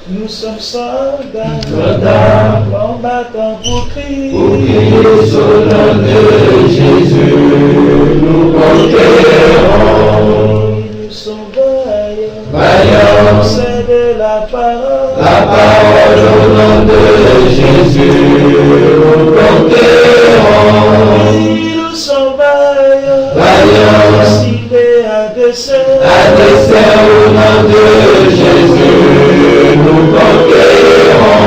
Nous sommes soldats, combattants pour crier sur le nom de Jésus, nous conquérons. Nous sommes vaillants, Vaillants, c'est de la parole au nom de Jésus, nous conquérons. Nous sommes vaillants, Vaillants, ciblés à dessein au nom de Jésus, nous conquérons.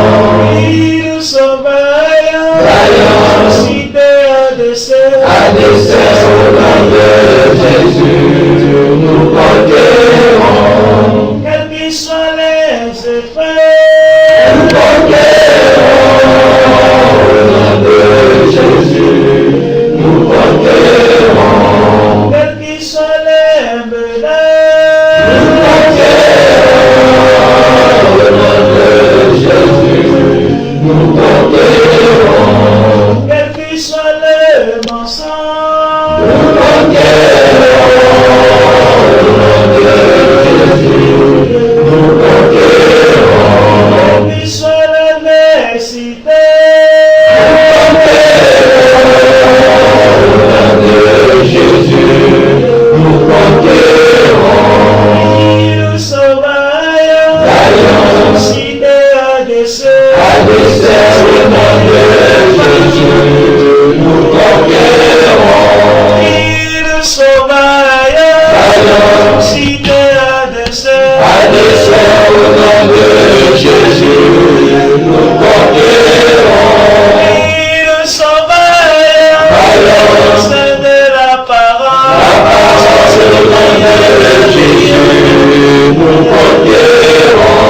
Nous sommes vaillants, Vaillants, ciblés à dessein au nom de Jésus, nous conquérons. quels qu'ils soient les effets, Nous conquérons au nom de Jésus, nous conquérons. quels qu'ils soient les menaces, Nous conquérons au nom de Jésus, nous conquérons. quels qu'ils soient les mensonges, Nous conquérons au nom de Jésus, nous conquérons. quels qu'ils soient l'adversité, Jésus, nous conquérons. nous sommes vaillants, Vaillants, ciblés à dessein au nom de Jésus, nous conquérons. Nous sommes vaillants, Vaillants, ciblés à dessein au nom de Jésus, nous conquérons. Nous sommes vaillants, Vaillants, c'est de la parole au nom de Jésus, nous conquérons.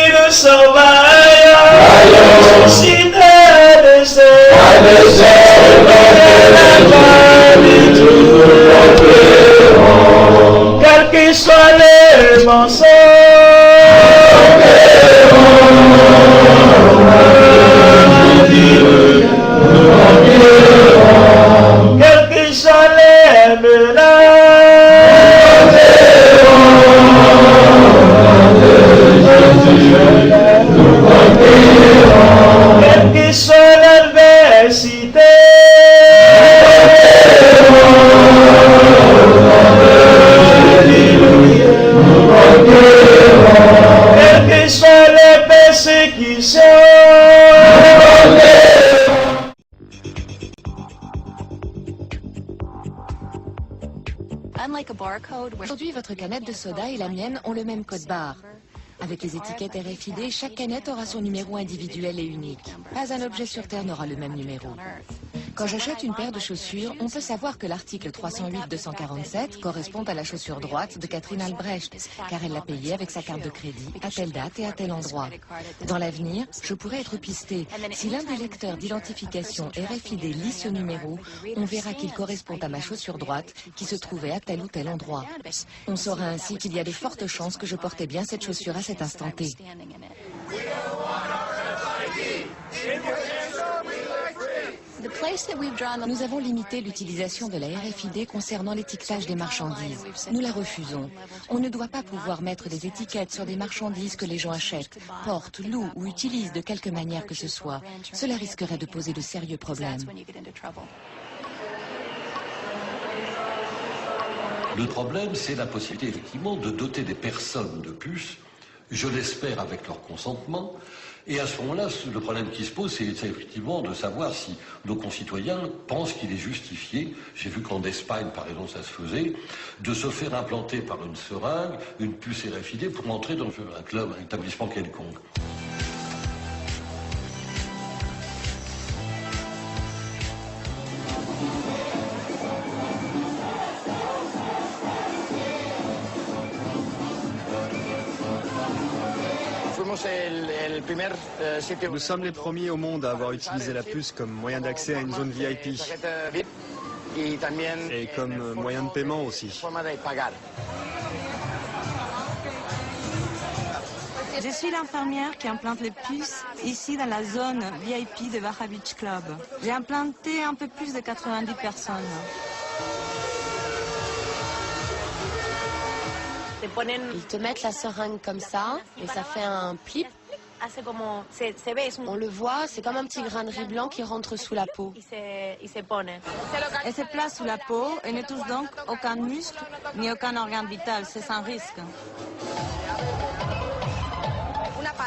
Nous sommes vaillants, Vaillants, ciblés à dessein au nom de Jésus, nous conquérons. quels qu'ils soient les mensonges, quels qu'ils soient les menaces, quelle qu'ils soient l'adversité, quelles qu'ils soient les persécutions, Aujourd'hui, votre canette de soda et la mienne ont le même code barre. Avec les étiquettes RFID, chaque canette aura son numéro individuel et unique. Pas un objet sur Terre n'aura le même numéro. Quand j'achète une paire de chaussures, on peut savoir que l'article 308-247 correspond à la chaussure droite de Catherine Albrecht, car elle l'a payée avec sa carte de crédit à telle date et à tel endroit. Dans l'avenir, je pourrais être pisté. Si l'un des lecteurs d'identification RFID lit ce numéro, on verra qu'il correspond à ma chaussure droite qui se trouvait à tel ou tel endroit. On saura ainsi qu'il y a de fortes chances que je portais bien cette chaussure à cet instant T. Nous avons limité l'utilisation de la RFID concernant l'étiquetage des marchandises. Nous la refusons. On ne doit pas pouvoir mettre des étiquettes sur des marchandises que les gens achètent, portent, louent ou utilisent de quelque manière que ce soit. Cela risquerait de poser de sérieux problèmes. Le problème, c'est la possibilité, effectivement, de doter des personnes de puces, je l'espère avec leur consentement, et à ce moment-là, le problème qui se pose, c'est effectivement de savoir si nos concitoyens pensent qu'il est justifié, j'ai vu qu'en Espagne, par exemple, ça se faisait, de se faire implanter par une seringue, une puce RFID pour entrer dans un club, un établissement quelconque. Nous sommes les premiers au monde à avoir utilisé la puce comme moyen d'accès à une zone VIP et comme moyen de paiement aussi. Je suis l'infirmière qui implante les puces ici dans la zone VIP de Baja Beach Club. J'ai implanté un peu plus de 90 personnes. Ils te mettent la seringue comme ça et ça fait un plip. On le voit, c'est comme un petit grain de riz blanc qui rentre sous la peau. Elle se place sous la peau et ne touche donc aucun muscle ni aucun organe vital, c'est sans risque.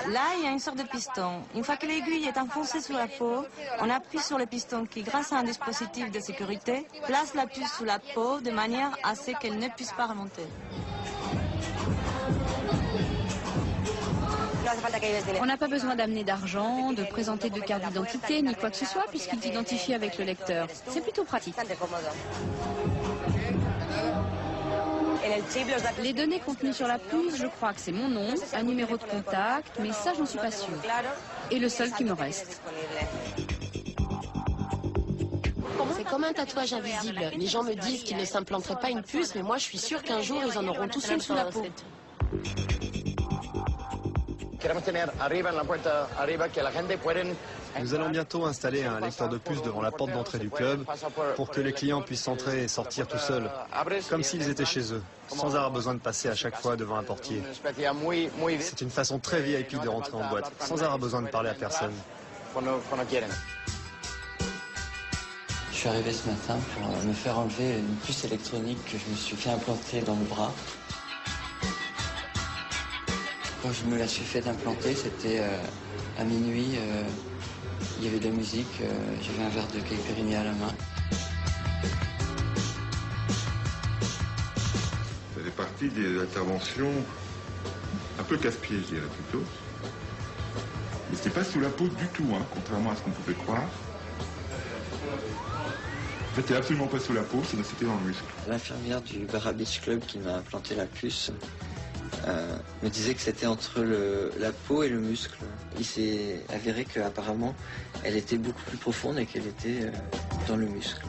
Là, il y a une sorte de piston. Une fois que l'aiguille est enfoncée sous la peau, on appuie sur le piston qui, grâce à un dispositif de sécurité, place la puce sous la peau de manière à ce qu'elle ne puisse pas remonter. On n'a pas besoin d'amener d'argent, de présenter de carte d'identité, ni quoi que ce soit, puisqu'il t'identifie avec le lecteur. C'est plutôt pratique. Les données contenues sur la puce, je crois que c'est mon nom, un numéro de contact, mais ça, j'en suis pas sûre. Et le seul qui me reste. C'est comme un tatouage invisible. Les gens me disent qu'ils ne s'implanteraient pas une puce, mais moi, je suis sûre qu'un jour, ils en auront tous une sous la peau. Nous allons bientôt installer un lecteur de puces devant la porte d'entrée du club pour que les clients puissent entrer et sortir tout seuls, comme s'ils étaient chez eux, sans avoir besoin de passer à chaque fois devant un portier. C'est une façon très VIP de rentrer en boîte, sans avoir besoin de parler à personne. Je suis arrivé ce matin pour me faire enlever une puce électronique que je me suis fait implanter dans le bras. Quand je me la suis fait implanter, c'était à minuit, il y avait de la musique, j'avais un verre de caipirinha à la main. Ça fait partie des interventions un peu casse-pied, je dirais plutôt. Mais c'était pas sous la peau du tout, hein, contrairement à ce qu'on pouvait croire. En fait, c'était absolument pas sous la peau, c'était dans le muscle. L'infirmière du Barra Beach Club qui m'a implanté la puce me disait que c'était entre la peau et le muscle. Il s'est avéré qu'apparemment, elle était beaucoup plus profonde et qu'elle était dans le muscle.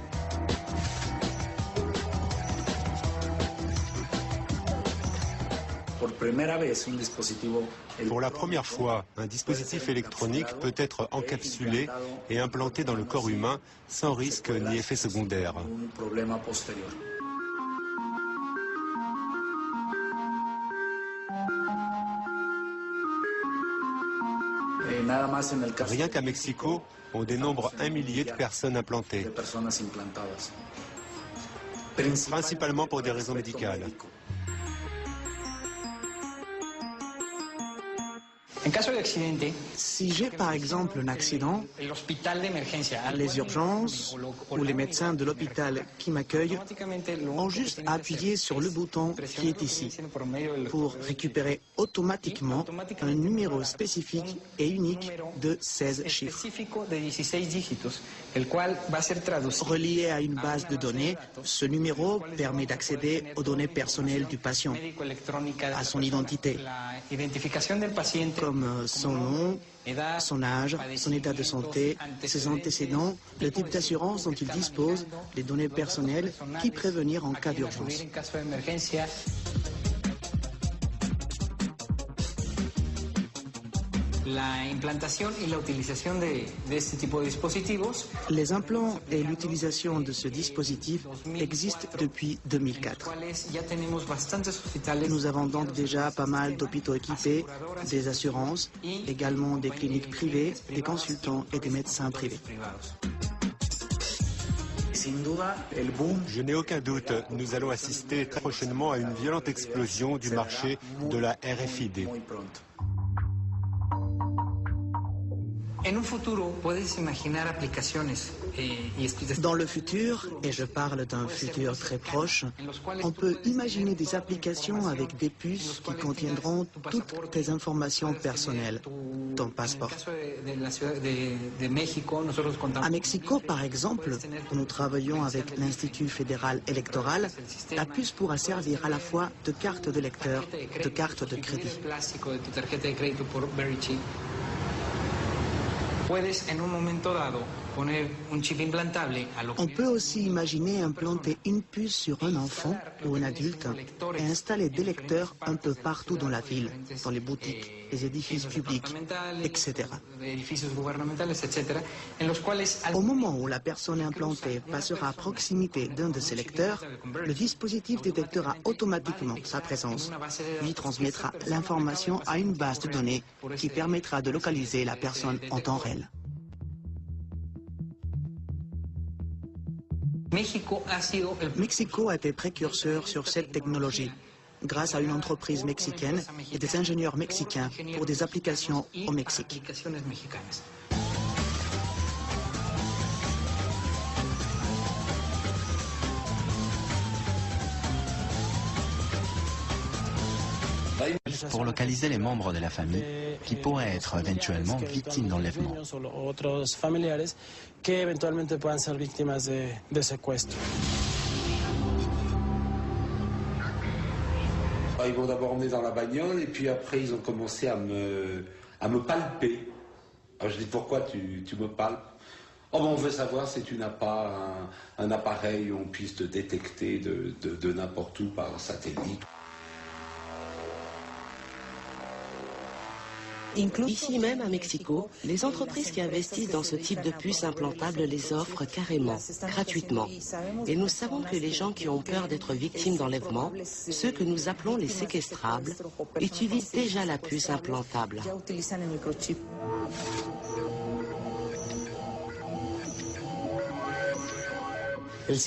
Pour la première fois, un dispositif électronique peut être encapsulé et implanté dans le corps humain sans risque ni effet secondaire. Rien qu'à Mexico, on dénombre 1 millier de personnes implantées, principalement pour des raisons médicales. Si j'ai par exemple un accident, les urgences ou les médecins de l'hôpital qui m'accueillent ont juste à appuyer sur le bouton qui est ici pour récupérer automatiquement un numéro spécifique et unique de 16 chiffres. Relié à une base de données, ce numéro permet d'accéder aux données personnelles du patient, à son identité, comme son nom, son âge, son état de santé, ses antécédents, le type d'assurance dont il dispose, les données personnelles qui prévenir en cas d'urgence. Les implants et l'utilisation de ce dispositif existent depuis 2004. Nous avons donc déjà pas mal d'hôpitaux équipés, des assurances, également des cliniques privées, des consultants et des médecins privés. Je n'ai aucun doute, nous allons assister très prochainement à une violente explosion du marché de la RFID. Dans le futur, et je parle d'un futur très proche, on peut imaginer des applications avec des puces qui contiendront toutes tes informations personnelles, ton passeport. À Mexico, par exemple, où nous travaillons avec l'Institut fédéral électoral, la puce pourra servir à la fois de carte de lecteur, de carte de crédit. On peut aussi imaginer implanter une puce sur un enfant ou un adulte et installer des lecteurs un peu partout dans la ville, dans les boutiques, les édifices publics, etc. Au moment où la personne implantée passera à proximité d'un de ces lecteurs, le dispositif détectera automatiquement sa présence, lui transmettra l'information à une base de données qui permettra de localiser la personne en temps réel. Mexico a été précurseur sur cette technologie, grâce à une entreprise mexicaine et des ingénieurs mexicains pour des applications au Mexique. Pour localiser les membres de la famille qui pourraient être éventuellement victimes d'enlèvement. Ils m'ont d'abord emmené dans la bagnole et puis après ils ont commencé à me palper. Alors je dis pourquoi tu me palpes? Oh ben on veut savoir si tu n'as pas un appareil où on puisse te détecter de n'importe où par satellite. Ici même à Mexico, les entreprises qui investissent dans ce type de puces implantables les offrent carrément, gratuitement. Et nous savons que les gens qui ont peur d'être victimes d'enlèvement, ceux que nous appelons les séquestrables, utilisent déjà la puce implantable.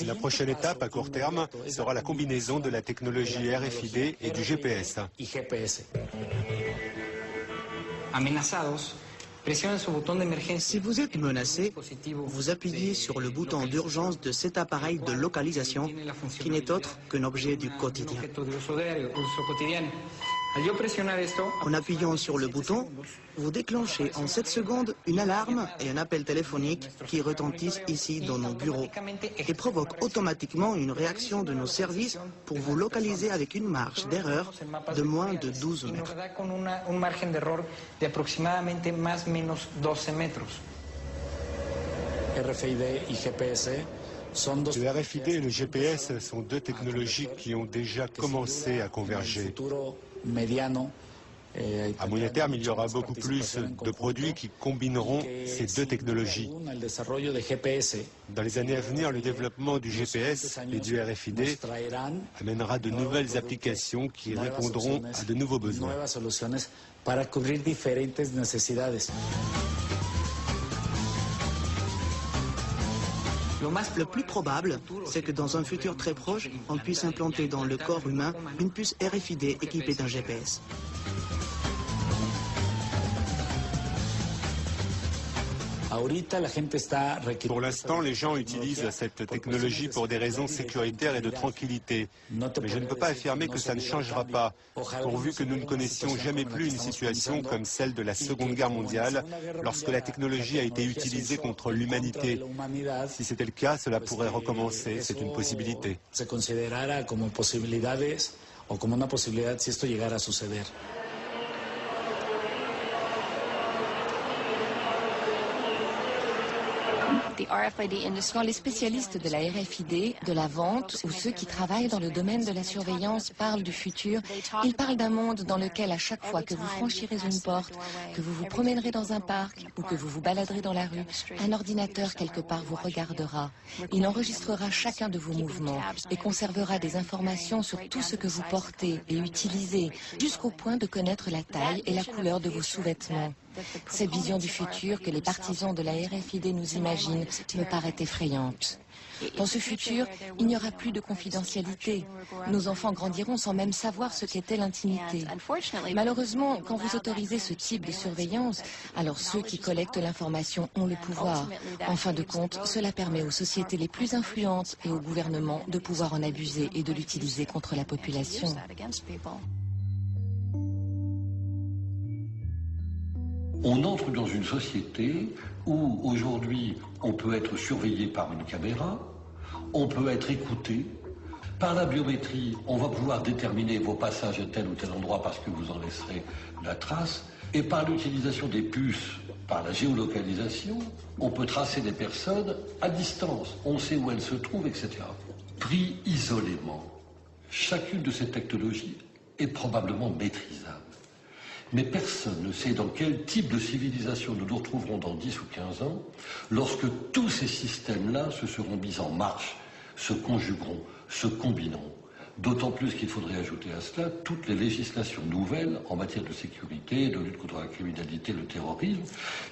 La prochaine étape à court terme sera la combinaison de la technologie RFID et du GPS. Si vous êtes menacé, vous appuyez sur le bouton d'urgence de cet appareil de localisation qui n'est autre qu'un objet du quotidien. En appuyant sur le bouton, vous déclenchez en 7 secondes une alarme et un appel téléphonique qui retentissent ici dans nos bureaux et provoquent automatiquement une réaction de nos services pour vous localiser avec une marge d'erreur de moins de 12 mètres. Le RFID et le GPS sont deux technologies qui ont déjà commencé à converger. À moyen terme, il y aura beaucoup plus de produits qui combineront ces deux technologies. Dans les années à venir, le développement du GPS et du RFID amènera de nouvelles applications qui répondront à de nouveaux besoins. Le plus probable, c'est que dans un futur très proche, on puisse implanter dans le corps humain une puce RFID équipée d'un GPS. Pour l'instant, les gens utilisent cette technologie pour des raisons sécuritaires et de tranquillité. Mais je ne peux pas affirmer que ça ne changera pas, pourvu que nous ne connaissions jamais plus une situation comme celle de la Seconde Guerre mondiale, lorsque la technologie a été utilisée contre l'humanité. Si c'était le cas, cela pourrait recommencer, c'est une possibilité. Quand les spécialistes de la RFID, de la vente ou ceux qui travaillent dans le domaine de la surveillance parlent du futur, ils parlent d'un monde dans lequel à chaque fois que vous franchirez une porte, que vous vous promènerez dans un parc ou que vous vous baladerez dans la rue, un ordinateur quelque part vous regardera. Il enregistrera chacun de vos mouvements et conservera des informations sur tout ce que vous portez et utilisez, jusqu'au point de connaître la taille et la couleur de vos sous-vêtements. Cette vision du futur que les partisans de la RFID nous imaginent me paraît effrayante. Dans ce futur, il n'y aura plus de confidentialité. Nos enfants grandiront sans même savoir ce qu'était l'intimité. Malheureusement, quand vous autorisez ce type de surveillance, alors ceux qui collectent l'information ont le pouvoir. En fin de compte, cela permet aux sociétés les plus influentes et aux gouvernements de pouvoir en abuser et de l'utiliser contre la population. On entre dans une société où aujourd'hui on peut être surveillé par une caméra, on peut être écouté, Par la biométrie, on va pouvoir déterminer vos passages à tel ou tel endroit parce que vous en laisserez la trace. Et par l'utilisation des puces, par la géolocalisation, on peut tracer des personnes à distance. On sait où elles se trouvent, etc. Pris isolément, chacune de ces technologies est probablement maîtrisable. Mais personne ne sait dans quel type de civilisation nous nous retrouverons dans 10 ou 15 ans, lorsque tous ces systèmes-là se seront mis en marche, se conjugueront, se combinant. D'autant plus qu'il faudrait ajouter à cela toutes les législations nouvelles en matière de sécurité, de lutte contre la criminalité, le terrorisme,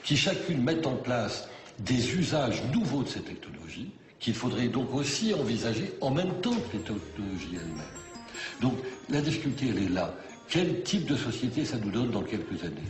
qui chacune mettent en place des usages nouveaux de ces technologies, qu'il faudrait donc aussi envisager en même temps que les technologies elles-mêmes. Donc la difficulté, elle est là. Quel type de société ça nous donne dans quelques années ?